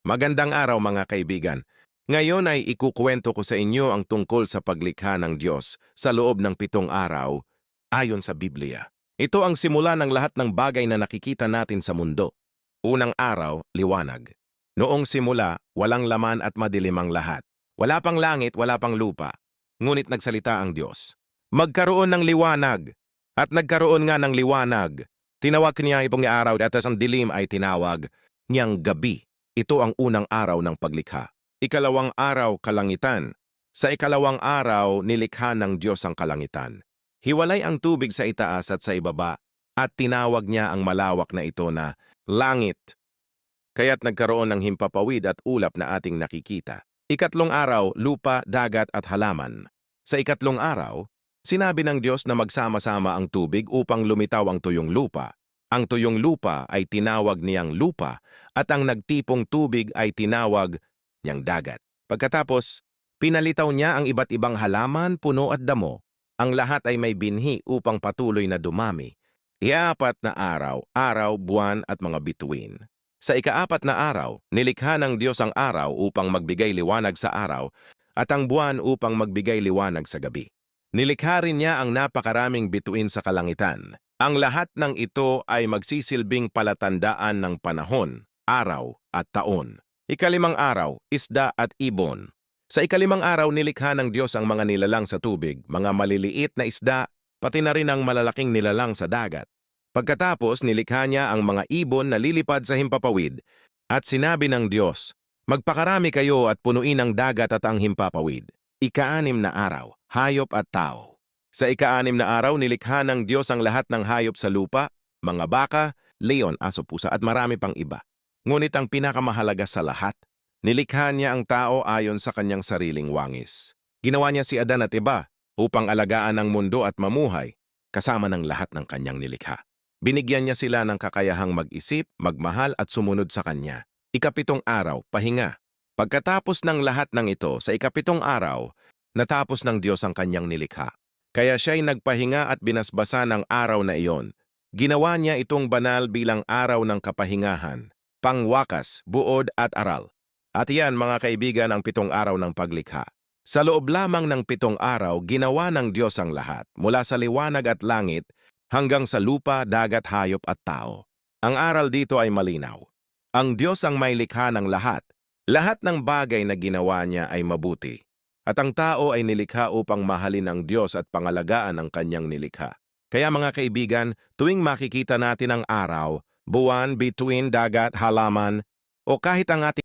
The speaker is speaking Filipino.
Magandang araw mga kaibigan. Ngayon ay ikukuwento ko sa inyo ang tungkol sa paglikha ng Diyos sa loob ng 7 araw ayon sa Biblia. Ito ang simula ng lahat ng bagay na nakikita natin sa mundo. Unang araw, liwanag. Noong simula, walang laman at madilim ang lahat. Wala pang langit, wala pang lupa. Ngunit nagsalita ang Diyos. Magkaroon ng liwanag. At nagkaroon nga ng liwanag. Tinawag niya itong araw at ang dilim ay tinawag niyang gabi. Ito ang unang araw ng paglikha. Ikalawang araw, kalangitan. Sa ikalawang araw, nilikha ng Diyos ang kalangitan. Hiwalay ang tubig sa itaas at sa ibaba, at tinawag niya ang malawak na ito na langit. Kaya't nagkaroon ng himpapawid at ulap na ating nakikita. Ikatlong araw, lupa, dagat at halaman. Sa ikatlong araw, sinabi ng Diyos na magsama-sama ang tubig upang lumitaw ang tuyong lupa. Ang tuyong lupa ay tinawag niyang lupa at ang nagtipong tubig ay tinawag niyang dagat. Pagkatapos, pinalitaw niya ang iba't ibang halaman, puno at damo. Ang lahat ay may binhi upang patuloy na dumami. Iapat na araw, araw, buwan at mga bituin. Sa ikaapat na araw, nilikha ng Diyos ang araw upang magbigay liwanag sa araw at ang buwan upang magbigay liwanag sa gabi. Nilikha rin niya ang napakaraming bituin sa kalangitan. Ang lahat ng ito ay magsisilbing palatandaan ng panahon, araw at taon. Ikalimang araw, isda at ibon. Sa ikalimang araw, nilikha ng Diyos ang mga nilalang sa tubig, mga maliliit na isda, pati na rin ang malalaking nilalang sa dagat. Pagkatapos, nilikha niya ang mga ibon na lilipad sa himpapawid. At sinabi ng Diyos, magpakarami kayo at punuin ang dagat at ang himpapawid. Ika-6 na araw, hayop at tao. Sa ika-6 na araw, nilikha ng Diyos ang lahat ng hayop sa lupa, mga baka, leon, aso, pusa at marami pang iba. Ngunit ang pinakamahalaga sa lahat, nilikha niya ang tao ayon sa kanyang sariling wangis. Ginawa niya si Adan at Eva upang alagaan ang mundo at mamuhay, kasama ng lahat ng kanyang nilikha. Binigyan niya sila ng kakayahang mag-isip, magmahal at sumunod sa kanya. Ika-7 araw, pahinga. Pagkatapos ng lahat ng ito, sa ika-7 araw, natapos ng Diyos ang kanyang nilikha. Kaya siya'y nagpahinga at binasbasa ng araw na iyon. Ginawa niya itong banal bilang araw ng kapahingahan, pangwakas, buod at aral. At iyan mga kaibigan ang 7 araw ng paglikha. Sa loob lamang ng 7 araw, ginawa ng Diyos ang lahat, mula sa liwanag at langit, hanggang sa lupa, dagat, hayop at tao. Ang aral dito ay malinaw. Ang Diyos ang may likha ng lahat. Lahat ng bagay na ginawa niya ay mabuti. At ang tao ay nilikha upang mahalin ang Diyos at pangalagaan ang kanyang nilikha. Kaya mga kaibigan, tuwing makikita natin ang araw, buwan, bituin, dagat, halaman, o kahit ang ating